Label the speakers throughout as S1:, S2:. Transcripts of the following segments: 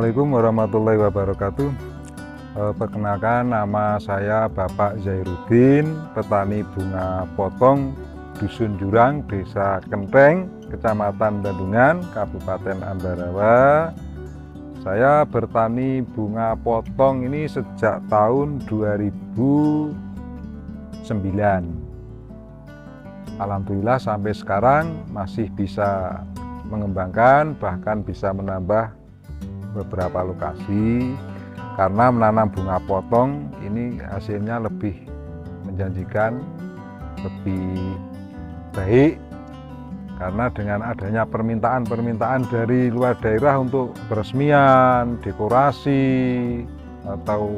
S1: Assalamualaikum warahmatullahi wabarakatuh. Perkenalkan, nama saya Bapak Zairuddin, petani bunga potong, Dusun Jurang, Desa Kenteng, Kecamatan Bandungan, Kabupaten Ambarawa. Saya bertani bunga potong ini sejak tahun 2009. Alhamdulillah sampai sekarang masih bisa mengembangkan, bahkan bisa menambah beberapa lokasi, karena menanam bunga potong ini hasilnya lebih menjanjikan, lebih baik, karena dengan adanya permintaan dari luar daerah untuk peresmian, dekorasi, atau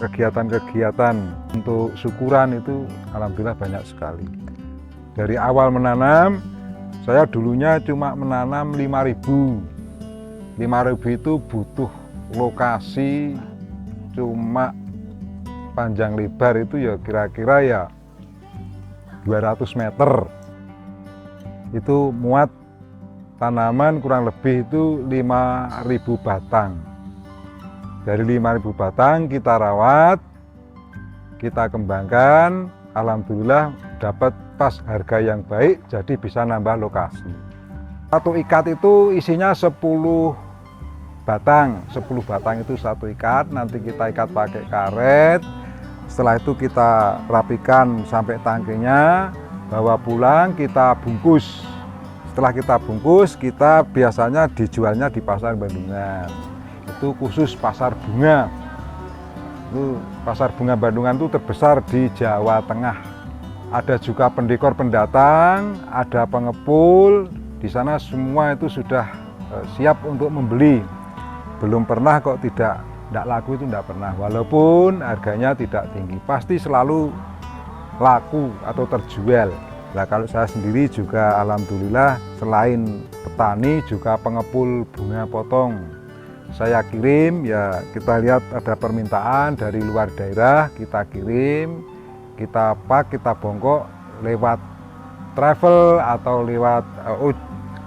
S1: kegiatan-kegiatan untuk syukuran itu alhamdulillah banyak sekali. Dari awal menanam, saya dulunya cuma menanam 5.000 itu butuh lokasi cuma panjang lebar itu ya kira-kira ya 200 meter. Itu muat tanaman kurang lebih itu 5.000 batang. Dari 5.000 batang kita rawat, kita kembangkan, alhamdulillah dapat pas harga yang baik, jadi bisa nambah lokasi. Satu ikat itu isinya 10 batang. 10 batang itu satu ikat, nanti kita ikat pakai karet. Setelah itu kita rapikan sampai tangkinya, bawa pulang, kita bungkus. Setelah kita bungkus, kita biasanya dijualnya di pasar Bandungan. Itu khusus pasar bunga. Itu pasar bunga Bandungan itu terbesar di Jawa Tengah. Ada juga pendekor pendatang, ada pengepul. Di sana semua itu sudah siap untuk membeli. Belum pernah kok tidak laku, itu tidak pernah. Walaupun harganya tidak tinggi, pasti selalu laku atau terjual. Nah, kalau saya sendiri juga alhamdulillah selain petani juga pengepul bunga potong. Saya kirim, ya kita lihat ada permintaan dari luar daerah, kita kirim, kita pak, kita bongkok lewat travel atau lewat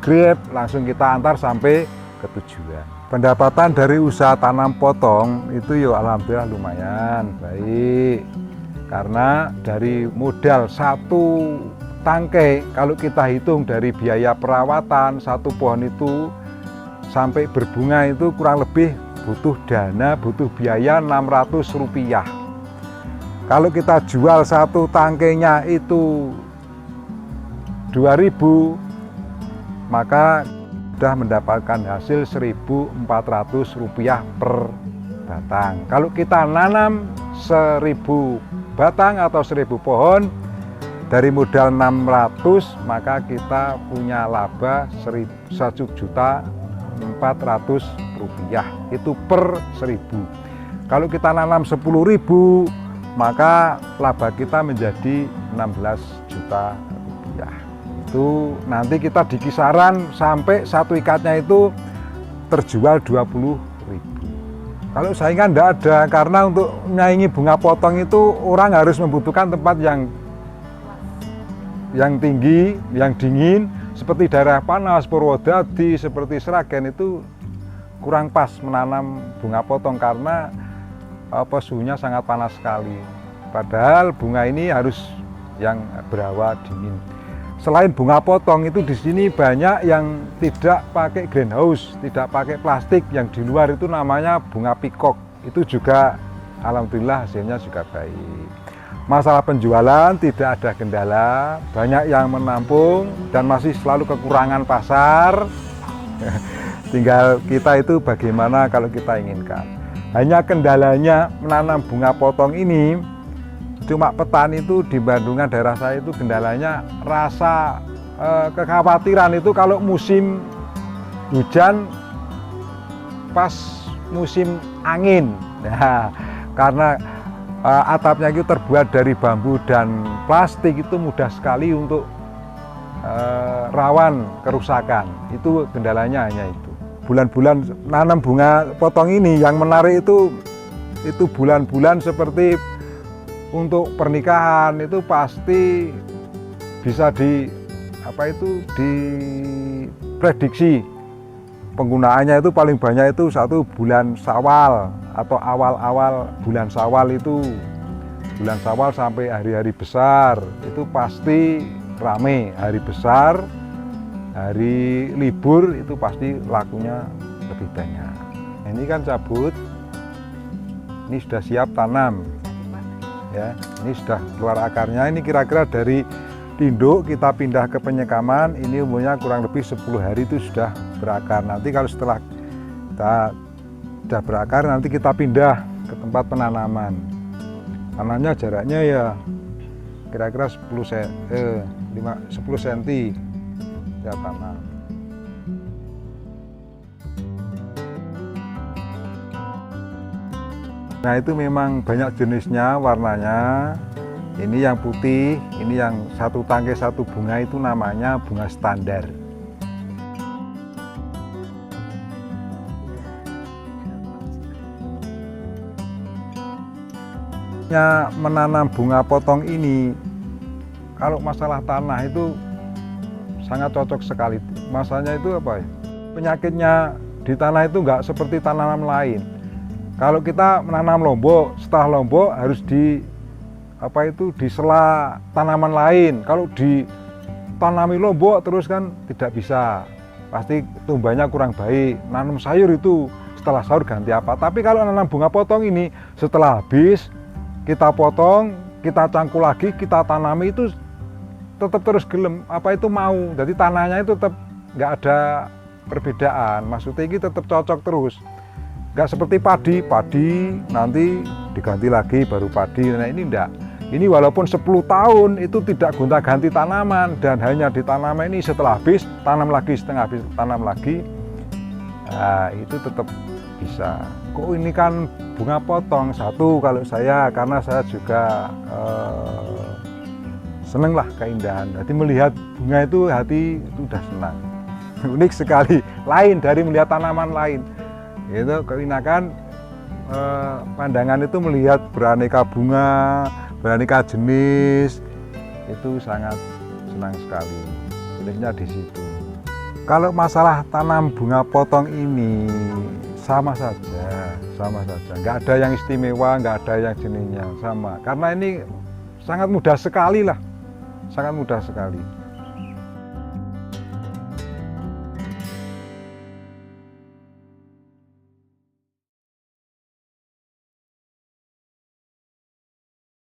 S1: Grab, langsung kita antar sampai ke tujuan. Pendapatan dari usaha tanam potong itu ya alhamdulillah lumayan baik, karena dari modal satu tangkai, kalau kita hitung dari biaya perawatan satu pohon itu sampai berbunga itu kurang lebih butuh dana, butuh biaya Rp600. Kalau kita jual satu tangkainya itu 2.000, maka sudah mendapatkan hasil Rp1.400 per batang. Kalau kita nanam 1.000 batang atau 1.000 pohon, dari modal 600, maka kita punya laba Rp1.400.000 itu per 1.000. Kalau kita nanam 10.000, maka laba kita menjadi 16 juta rupiah. Itu nanti kita di kisaran sampai satu ikatnya itu terjual 20.000. Kalau saingan tidak ada, karena untuk menyaingi bunga potong itu orang harus membutuhkan tempat yang tinggi, yang dingin, seperti daerah panas, Purwodadi, seperti Sragen itu kurang pas menanam bunga potong karena suhunya sangat panas sekali. Padahal bunga ini harus yang berhawa dingin. Selain bunga potong itu di sini banyak yang tidak pakai greenhouse, tidak pakai plastik, yang di luar itu namanya bunga pikok. Itu juga alhamdulillah hasilnya juga baik. Masalah penjualan tidak ada kendala, banyak yang menampung dan masih selalu kekurangan pasar. Tinggal kita itu bagaimana kalau kita inginkan. Hanya kendalanya menanam bunga potong ini, cuma petani itu di Bandungan daerah saya itu kendalanya rasa kekhawatiran itu kalau musim hujan pas musim angin. Nah, karena atapnya itu terbuat dari bambu dan plastik, itu mudah sekali untuk rawan kerusakan. Itu kendalanya hanya itu. Bulan-bulan nanam bunga potong ini yang menarik itu bulan-bulan seperti untuk pernikahan itu pasti bisa diprediksi penggunaannya itu paling banyak itu satu bulan Syawal atau awal-awal bulan Syawal itu, bulan Syawal sampai hari-hari besar itu pasti rame. Hari besar, hari libur itu pasti lakunya lebih banyak. Ini kan cabut, ini sudah siap tanam ya, ini sudah keluar akarnya. Ini kira-kira dari induk kita pindah ke penyekaman, ini umurnya kurang lebih 10 hari itu sudah berakar. Nanti kalau setelah kita sudah berakar, nanti kita pindah ke tempat penanaman. Tanamnya jaraknya ya kira-kira 10 cm ya tanam. Nah itu memang banyak jenisnya, warnanya. Ini yang putih, ini yang satu tangkai satu bunga itu namanya bunga standar. Menanam bunga potong ini, kalau masalah tanah itu sangat cocok sekali. Masalahnya itu apa ya? Penyakitnya di tanah itu nggak seperti tanaman lain. Kalau kita menanam lombok, setelah lombok harus disela tanaman lain. Kalau ditanami lombok terus kan tidak bisa, pasti tumbuhnya kurang baik. Nanam sayur itu setelah sahur ganti apa. Tapi kalau nanam bunga potong ini, setelah habis kita potong, kita cangkul lagi, kita tanami itu tetap terus gelem, mau. Jadi tanahnya itu tetap nggak ada perbedaan. Maksudnya ini tetap cocok terus. Nggak seperti padi nanti diganti lagi baru padi. Nah ini enggak. Ini walaupun 10 tahun itu tidak gonta-ganti tanaman dan hanya ditanam ini setelah habis tanam lagi, setengah habis tanam lagi. Nah, itu tetap bisa. Kok ini kan bunga potong satu kalau saya, karena saya juga seneng lah keindahan. Jadi melihat bunga itu hati itu udah senang. Unik sekali, lain dari melihat tanaman lain. Itu keenakan pandangan itu melihat beraneka bunga, beraneka jenis, itu sangat senang sekali. Uniknya di situ. Kalau masalah tanam bunga potong ini sama saja, nggak ada yang istimewa, nggak ada yang jenisnya sama. Karena ini sangat mudah sekali lah, sangat mudah sekali.